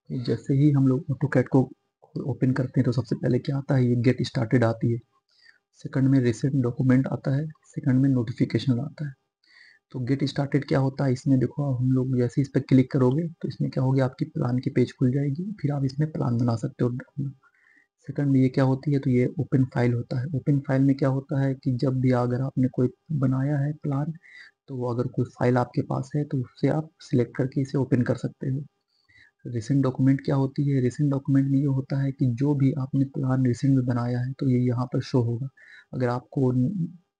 जैसे ही हम लोग ऑटोकैड को ओपन करते हैं तो सबसे पहले क्या आता है, ये गेट स्टार्टेड आती है। सेकंड में रिसेंट डॉक्यूमेंट आता है। सेकंड में नोटिफिकेशन आता है। तो गेट स्टार्टेड क्या होता है, इसमें देखो हम लोग जैसे इस पर क्लिक करोगे तो इसमें क्या होगी, आपकी प्लान की पेज खुल जाएगी, फिर आप इसमें प्लान बना सकते हो अपना। सेकंड में ये क्या होती है, तो ये ओपन फाइल होता है। ओपन फाइल में क्या होता है कि जब भी अगर आपने कोई बनाया है प्लान, तो वो अगर कोई फाइल आपके पास है तो उससे आप सिलेक्ट करके इसे ओपन कर सकते हो। रिसेंट डॉक्यूमेंट क्या होती है, रिसेंट डॉक्यूमेंट में ये होता है कि जो भी आपने प्लान रिसेंट में बनाया है तो ये यहाँ पर शो होगा। अगर आपको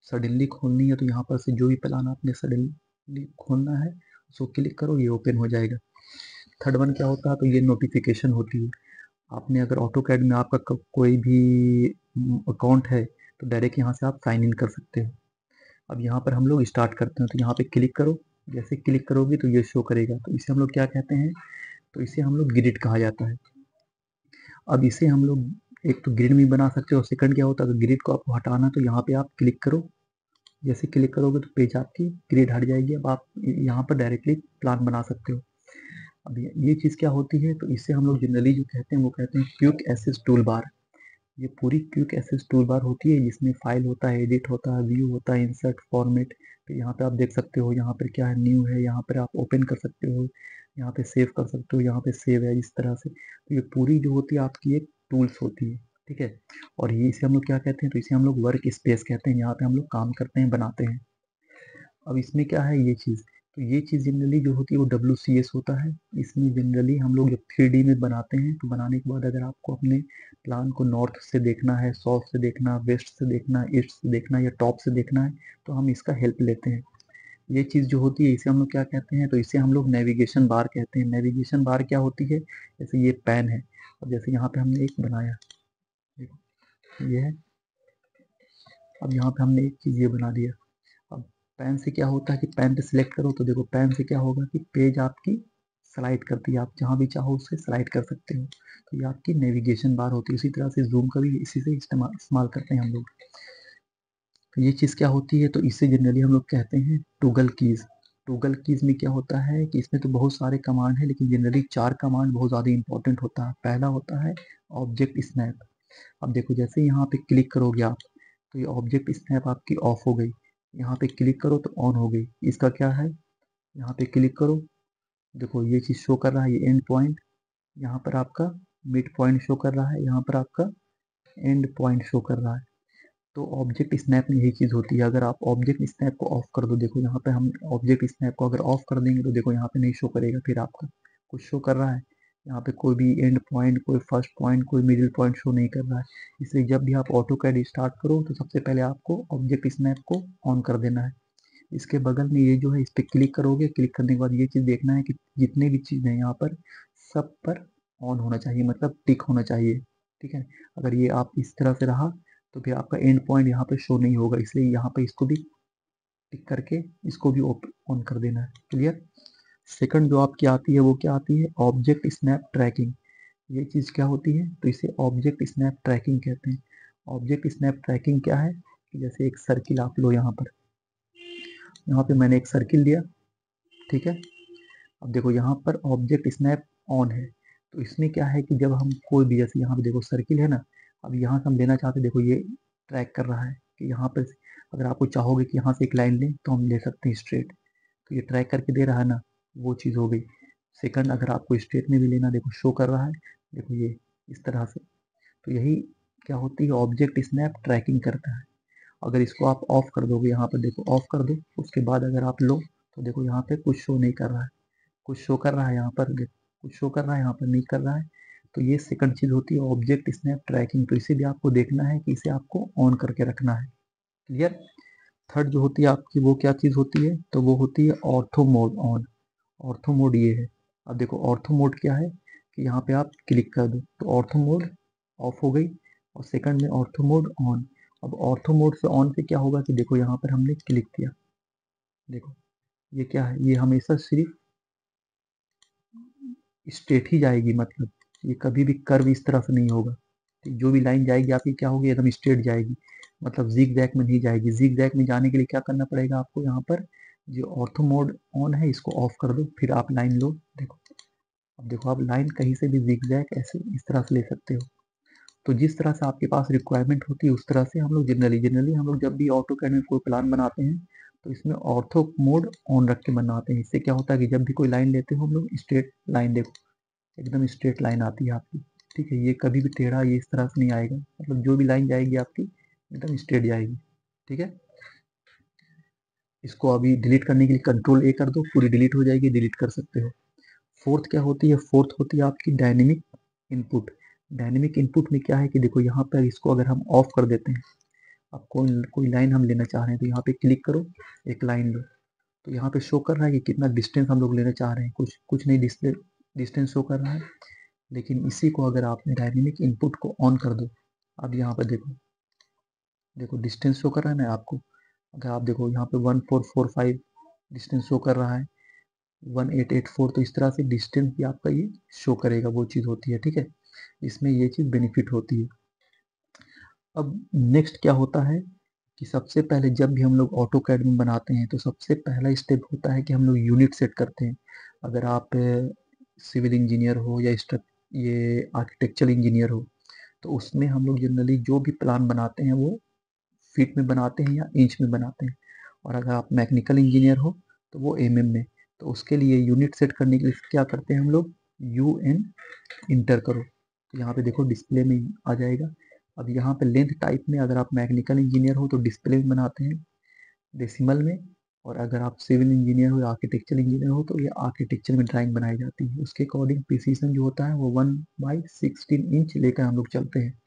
सडनली खोलनी है तो यहाँ पर से जो भी प्लान आपने सडनली खोलना है उसको क्लिक करो, ये ओपन हो जाएगा। थर्ड वन क्या होता है, तो ये नोटिफिकेशन होती है। आपने अगर ऑटो कैड में आपका कोई भी अकाउंट है तो डायरेक्ट यहाँ से आप साइन इन कर सकते हो। अब यहाँ पर हम लोग स्टार्ट करते हैं, तो यहाँ पे क्लिक करो। जैसे क्लिक करोगे तो ये शो करेगा, तो इसे हम लोग क्या कहते हैं, तो इसे हम लोग ग्रिड कहा जाता है। अब इसे हम लोग एक तो ग्रिड में बना सकते हो, सेकंड क्या होता है, अगर ग्रिड को आपको हटाना तो यहाँ पे आप क्लिक करो। जैसे क्लिक करोगे तो पेज आपकी ग्रिड हट जाएगी। अब आप यहाँ पर डायरेक्टली प्लान बना सकते हो। अब ये चीज़ क्या होती है, तो इससे हम लोग जनरली जो कहते हैं वो कहते हैं क्विक एक्सेस टूल बार। ये पूरी क्विक एक्सेस टूल बार होती है जिसमें फाइल होता है, एडिट होता है, व्यू होता है, इंसर्ट, फॉर्मेट। तो यहाँ पे आप देख सकते हो, यहाँ पर क्या है, न्यू है, यहाँ पर आप ओपन कर सकते हो, यहाँ पे सेव कर सकते हो, यहाँ पे सेव है, इस तरह से। तो ये पूरी जो होती है आपकी एक टूल्स होती है, ठीक है। और ये इसे हम लोग क्या कहते हैं, तो इसे हम लोग वर्क स्पेस कहते हैं, यहाँ पे हम लोग काम करते हैं, बनाते हैं। अब इसमें क्या है ये चीज़, तो ये चीज़ जनरली जो होती है वो WCS होता है। इसमें जनरली हम लोग जब 3D में बनाते हैं तो बनाने के बाद अगर आपको अपने प्लान को नॉर्थ से देखना है, साउथ से देखना, वेस्ट से देखना, ईस्ट से देखना या टॉप से देखना है, तो हम इसका हेल्प लेते हैं। ये चीज़ जो होती है इसे हम लोग क्या कहते हैं, तो इसे हम लोग नेविगेशन बार कहते हैं। नेविगेशन बार क्या होती है, जैसे ये पेन है, और जैसे यहाँ पे हमने एक बनाया, ये है। अब यहाँ पे हमने एक चीज़ ये बना दिया। अब पेन से क्या होता है कि पेन पे सिलेक्ट करो तो देखो पेन से क्या होगा कि पेज आपकी स्लाइड करती है, आप जहाँ भी चाहो उससे स्लाइड कर सकते हो। तो ये आपकी नेविगेशन बार होती है। इसी तरह से जूम का भी इसी से इस्तेमाल करते हैं हम लोग। तो ये चीज़ क्या होती है, तो इसे जनरली हम लोग कहते हैं टूगल कीज। टूगल कीज में क्या होता है कि इसमें तो बहुत सारे कमांड है, लेकिन जनरली 4 कमांड बहुत ज़्यादा इंपॉर्टेंट होता है। पहला होता है ऑब्जेक्ट स्नैप। अब देखो जैसे यहाँ पे क्लिक करोगे आप, तो ये ऑब्जेक्ट स्नैप आपकी ऑफ हो गई। यहाँ पे क्लिक करो तो ऑन हो गई। इसका क्या है, यहाँ पे क्लिक करो, देखो ये चीज़ शो कर रहा है, ये एंड पॉइंट। यहाँ पर आपका मिड पॉइंट शो कर रहा है, यहाँ पर आपका एंड पॉइंट शो कर रहा है। तो ऑब्जेक्ट स्नैप में यही चीज़ होती है। अगर आप ऑब्जेक्ट स्नैप को ऑफ कर दो, देखो यहाँ पे हम ऑब्जेक्ट स्नैप को अगर ऑफ कर देंगे तो देखो यहाँ पे नहीं शो करेगा, फिर आपका कुछ शो कर रहा है, यहाँ पे कोई भी एंड पॉइंट, कोई फर्स्ट पॉइंट, कोई मिडिल पॉइंट शो नहीं कर रहा है। इसलिए जब भी आप ऑटो कैड स्टार्ट करो तो सबसे पहले आपको ऑब्जेक्ट स्नैप को ऑन कर देना है। इसके बगल में ये जो है इस पर क्लिक करोगे, क्लिक करने के बाद ये चीज़ देखना है कि जितने भी चीज़ है यहाँ पर सब पर ऑन होना चाहिए, मतलब टिक होना चाहिए, ठीक है। अगर ये आप इस तरह से रहा तो फिर आपका एंड पॉइंट यहाँ पे शो नहीं होगा, इसलिए यहाँ पे इसको भी टिक करके इसको भी ऑन कर देना है। क्लियर। सेकंड जो आपकी आती है वो क्या आती है, ऑब्जेक्ट स्नैप ट्रैकिंग। ये चीज़ क्या होती है, तो इसे ऑब्जेक्ट स्नैप ट्रैकिंग कहते हैं। ऑब्जेक्ट स्नैप ट्रैकिंग क्या है कि जैसे एक सर्किल आप लो, यहाँ पर, यहाँ पे मैंने एक सर्किल लिया, ठीक है। अब देखो यहाँ पर ऑब्जेक्ट स्नैप ऑन है, तो इसमें क्या है कि जब हम कोई भी, जैसे यहाँ पे देखो सर्किल है ना, अब यहाँ से हम लेना चाहते हैं, देखो ये ट्रैक कर रहा है कि यहाँ पर अगर आपको चाहोगे कि यहाँ से एक लाइन लें तो हम ले सकते हैं स्ट्रेट, तो ये ट्रैक करके दे रहा है ना, वो चीज़ हो गई। सेकंड, अगर आपको स्ट्रेट में भी लेना, देखो शो कर रहा है, देखो ये इस तरह से। तो यही क्या होती है, ऑब्जेक्ट स्नैप ट्रैकिंग करता है। अगर इसको आप ऑफ कर दोगे, यहाँ पर देखो ऑफ कर दो, उसके बाद अगर आप लो तो देखो यहाँ पे कुछ शो नहीं कर रहा है, कुछ शो कर रहा है यहाँ पर, कुछ शो कर रहा है यहाँ पर नहीं कर रहा है। तो ये सेकंड चीज होती है ऑब्जेक्ट स्नैप ट्रैकिंग। तो इसे भी आपको देखना है कि इसे आपको ऑन करके रखना है। क्लियर। थर्ड जो होती है आपकी वो क्या चीज होती है, तो वो होती है ortho mode on. Ortho mode ये है। अब देखो ऑर्थो मोड क्या है कि यहाँ पे आप क्लिक कर दो तो ऑर्थो मोड ऑफ हो गई, और सेकंड में ऑर्थो मोड ऑन। अब ऑर्थो मोड से ऑन से क्या होगा कि देखो यहाँ पर हमने क्लिक किया, देखो ये क्या है, ये हमेशा सिर्फ स्ट्रेट ही जाएगी, मतलब ये कभी भी कर्व इस तरह से नहीं होगा। जो भी लाइन जाएगी आपकी क्या होगी, एकदम स्ट्रेट जाएगी, मतलब जिग जैग में नहीं जाएगी। जिग जैग में जाने के लिए क्या करना पड़ेगा आपको, यहाँ पर जो ऑर्थो मोड ऑन है इसको ऑफ कर दो, फिर आप लाइन लो, देखो अब देखो आप लाइन कहीं से भी zigzag ऐसे इस तरह से ले सकते हो। तो जिस तरह से आपके पास रिक्वायरमेंट होती है उस तरह से हम लोग जनरली हम लोग जब भी ऑटोकैड में कोई प्लान बनाते हैं तो इसमें ऑर्थो मोड ऑन रख के बनाते हैं। इससे क्या होता है कि जब भी कोई लाइन लेते हो हम लोग स्ट्रेट लाइन, देखो एकदम स्ट्रेट लाइन आती है आपकी, ठीक है। ये कभी भी टेढ़ा ये इस तरह से नहीं आएगा, मतलब जो भी लाइन जाएगी आपकी एकदम स्ट्रेट जाएगी, ठीक है। इसको अभी डिलीट करने के लिए कंट्रोल ए कर दो, पूरी डिलीट हो जाएगी, डिलीट कर सकते हो। फोर्थ क्या होती है, फोर्थ होती है आपकी डायनेमिक इनपुट। डायनेमिक इनपुट में क्या है कि देखो यहाँ पर इसको अगर हम ऑफ कर देते हैं, अब कोई लाइन हम लेना चाह रहे हैं तो यहाँ पे क्लिक करो, एक लाइन लो, तो यहाँ पे शो कर रहा है कि कितना डिस्टेंस हम लोग लेना चाह रहे हैं, कुछ कुछ नहीं डिस्प्ले डिस्टेंस शो कर रहा है। लेकिन इसी को अगर आप डायनेमिक इनपुट को ऑन कर दो, अब यहाँ पर देखो, देखो डिस्टेंस शो कर रहा है ना आपको। अगर आप देखो यहाँ पे 1445 डिस्टेंस शो कर रहा है, 1884, तो इस तरह से डिस्टेंस भी आपका ये शो करेगा, वो चीज़ होती है, ठीक है। इसमें ये चीज़ बेनिफिट होती है। अब नेक्स्ट क्या होता है कि सबसे पहले जब भी हम लोग ऑटो कैड में बनाते हैं तो सबसे पहला स्टेप होता है कि हम लोग यूनिट सेट करते हैं। अगर आप सिविल इंजीनियर हो या ये आर्किटेक्चरल इंजीनियर हो तो उसमें हम लोग जनरली जो भी प्लान बनाते हैं वो फीट में बनाते हैं या इंच में बनाते हैं। और अगर आप मैकेनिकल इंजीनियर हो तो वो में। तो उसके लिए यूनिट सेट करने के लिए क्या करते हैं हम लोग, UN इंटर करो, तो यहाँ पे देखो डिस्प्ले में आ जाएगा। अब यहाँ पे लेंथ टाइप में अगर आप मैकेनिकल इंजीनियर हो तो डिस्प्ले में बनाते हैं डेसिमल में, और अगर आप सिविल इंजीनियर हो या आर्किटेक्चर इंजीनियर हो तो ये आर्किटेक्चर में ड्राइंग बनाई जाती है। उसके अकॉर्डिंग प्रिसीजन जो होता है वो 1/16 इंच लेकर हम लोग चलते हैं।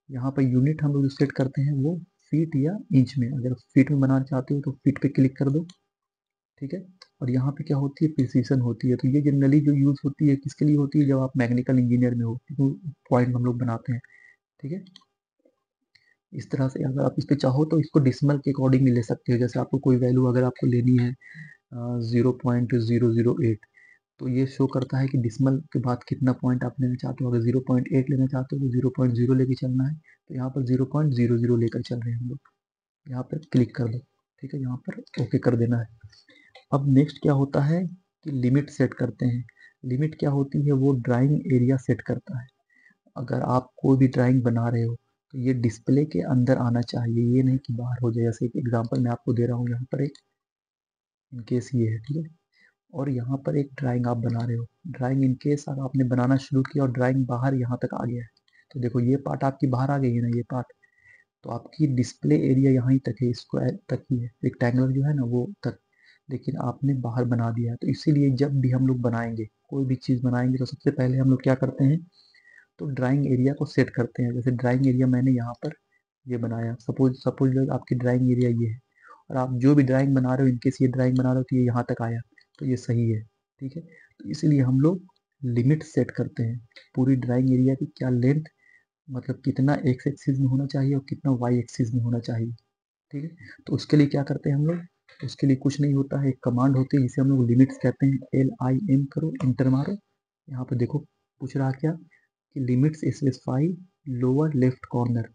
यहाँ पर यूनिट हम लोग सेट करते हैं वो फीट या इंच में। अगर फीट में बनाना चाहते हो तो फीट पे क्लिक कर दो, ठीक है। और यहाँ पे क्या होती है, प्रिसीजन होती है। तो ये जनरली जो यूज होती है किसके लिए होती है, जब आप मैकेनिकल इंजीनियर में हो, तो पॉइंट हम लोग बनाते हैं, ठीक है। इस तरह से अगर आप इस पे चाहो तो इसको डिसमल के अकॉर्डिंग ले सकते हो। जैसे आपको कोई वैल्यू अगर आपको लेनी है 0.008, तो ये शो करता है कि डिसमल के बाद कितना पॉइंट आप लेना चाहते हो। अगर 0.8 लेना चाहते हो तो 0.0 लेके चलना है, तो यहाँ पर 0.00 लेकर चल रहे हैं हम लोग। यहाँ पर क्लिक कर दो, ठीक है, यहाँ पर ओके कर देना है। अब नेक्स्ट क्या होता है कि लिमिट सेट करते हैं। लिमिट क्या होती है, वो ड्राइंग एरिया सेट करता है। अगर आप कोई भी ड्राइंग बना रहे हो तो ये डिस्प्ले के अंदर आना चाहिए, ये नहीं कि बाहर हो जाए। जैसे एक एग्जांपल मैं आपको दे रहा हूँ, यहाँ पर एक इनकेस ये है, ठीक है, और यहाँ पर एक ड्राइंग आप बना रहे हो। ड्राइंग इनकेस अगर आपने बनाना शुरू किया और ड्राइंग बाहर यहाँ तक आ गया है, तो देखो ये पार्ट आपकी बाहर आ गई है ना, ये पार्ट, तो आपकी डिस्प्ले एरिया यहाँ तक है, स्क्वायर तक ही है, रेक्टेंगुलर जो है ना वो तक, लेकिन आपने बाहर बना दिया है। तो इसीलिए जब भी हम लोग बनाएंगे, कोई भी चीज़ बनाएंगे, तो सबसे पहले हम लोग क्या करते हैं, तो ड्राइंग एरिया को सेट करते हैं। जैसे ड्राइंग एरिया मैंने यहाँ पर ये बनाया, सपोज सपोज आपकी ड्राइंग एरिया ये है, और आप जो भी ड्राइंग बना रहे हो, इनकेस ये ड्राइंग बना रहे हो तो ये यहाँ तक आया, तो ये सही है, ठीक है। तो इसलिए हम लोग लिमिट सेट करते हैं पूरी ड्राइंग एरिया की, क्या लेंथ, मतलब कितना एक्स एक्सिस में होना चाहिए और कितना वाई एक्सिस में होना चाहिए, ठीक है। तो उसके लिए क्या करते हैं हम लोग, उसके लिए कुछ नहीं होता है, एक कमांड होती है जिसे हम लोग लिमिट्स कहते हैं। LIM करो, इंटर मारो। यहाँ पे देखो पूछ रहा क्या कि limits specify lower left corner.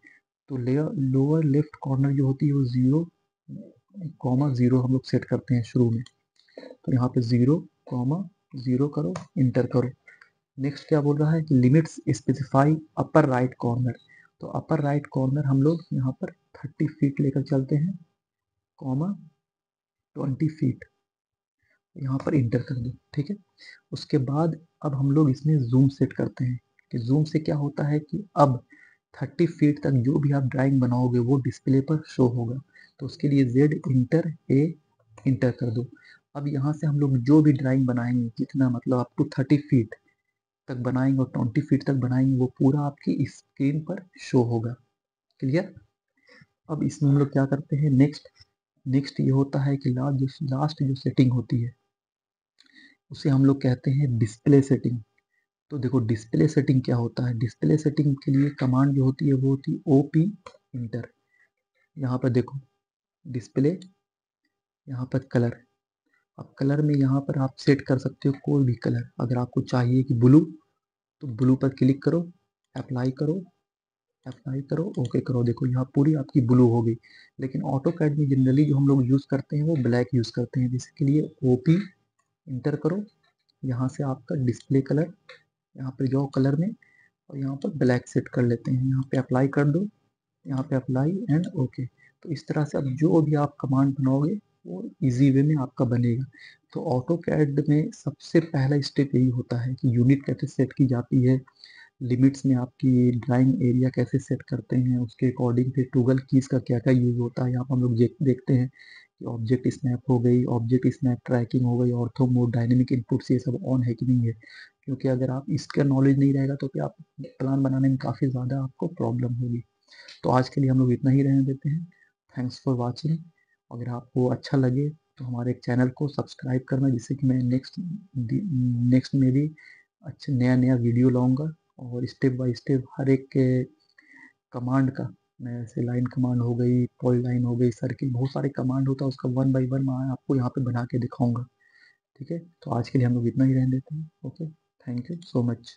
तो लोअर लेफ्ट कॉर्नर जो होती है वो 0,0 हम लोग सेट करते हैं शुरू में। तो यहाँ पे 0,0 करो, इंटर करो। नेक्स्ट क्या बोल रहा है कि limits specify upper right corner. तो अपर राइट कॉर्नर हम लोग यहाँ पर 30 फीट लेकर चलते हैं, कॉमा 20 फीट, यहाँ पर इंटर कर दो, ठीक है। उसके बाद अब हम लोग इसमें जूम सेट करते हैं कि जूम से क्या होता है कि अब 30 फीट तक जो भी आप ड्राइंग बनाओगे वो डिस्प्ले पर शो होगा। तो उसके लिए Z इंटर A इंटर कर दो। अब यहाँ से हम लोग जो भी ड्राइंग बनाएंगे, जितना मतलब अप टू 30 फीट तक बनाएंगे और 20 फीट तक बनाएंगे, वो पूरा आपकी स्क्रीन पर शो होगा। क्लियर। अब इसमें हम लोग क्या करते हैं, नेक्स्ट नेक्स्ट ये होता है कि लास्ट जो सेटिंग होती है उसे हम लोग कहते हैं डिस्प्ले सेटिंग। तो देखो डिस्प्ले सेटिंग क्या होता है, डिस्प्ले सेटिंग के लिए कमांड जो होती है वो होती है OP इंटर। यहाँ पर देखो डिस्प्ले, यहाँ पर कलर। अब कलर में यहाँ पर आप सेट कर सकते हो कोई भी कलर। अगर आपको चाहिए कि ब्लू, तो ब्लू पर क्लिक करो, अप्लाई करो, अप्लाई करो, ओके करो। देखो यहाँ पूरी आपकी ब्लू हो गई। लेकिन ऑटो कैड में जनरली जो हम लोग यूज़ करते हैं वो ब्लैक यूज़ करते हैं, जिसके लिए OP इंटर करो, यहाँ से आपका डिस्प्ले कलर, यहाँ पे जाओ कलर में और यहाँ पर ब्लैक सेट कर लेते हैं, यहाँ पे अप्लाई कर दो, यहाँ पे अप्लाई एंड ओके। तो इस तरह से अब जो भी आप कमांड बनाओगे वो इजी वे में आपका बनेगा। तो ऑटो कैड में सबसे पहला स्टेप यही होता है कि यूनिट कैसे सेट की जाती है, लिमिट्स में आपकी ड्राइंग एरिया कैसे सेट करते हैं, उसके अकॉर्डिंग फिर टूगल कीज का क्या क्या यूज होता है। यहाँ पर हम लोग देखते हैं कि ऑब्जेक्ट स्नैप हो गई, ऑब्जेक्ट स्नैप ट्रैकिंग हो गई, ऑर्थो मोड, डायनेमिक इनपुट्स, ये सब ऑन है कि नहीं है। क्योंकि अगर आप इसका नॉलेज नहीं रहेगा तो फिर आप प्लान बनाने में काफ़ी ज़्यादा आपको प्रॉब्लम होगी। तो आज के लिए हम लोग इतना ही रहने देते हैं। Thanks for watching. अगर आपको अच्छा लगे तो हमारे चैनल को सब्सक्राइब करना, जिससे कि मैं नेक्स्ट में भी अच्छा नया नया वीडियो लाऊंगा और स्टेप बाय स्टेप हर एक कमांड का, मैं ऐसे लाइन कमांड हो गई, पॉली लाइन हो गई, सर्किल, बहुत सारे कमांड होता है, उसका वन बाय वन मैं आपको यहाँ पे बना के दिखाऊंगा। ठीक है, तो आज के लिए हम लोग इतना ही रहने देते हैं। Okay, thank you so much.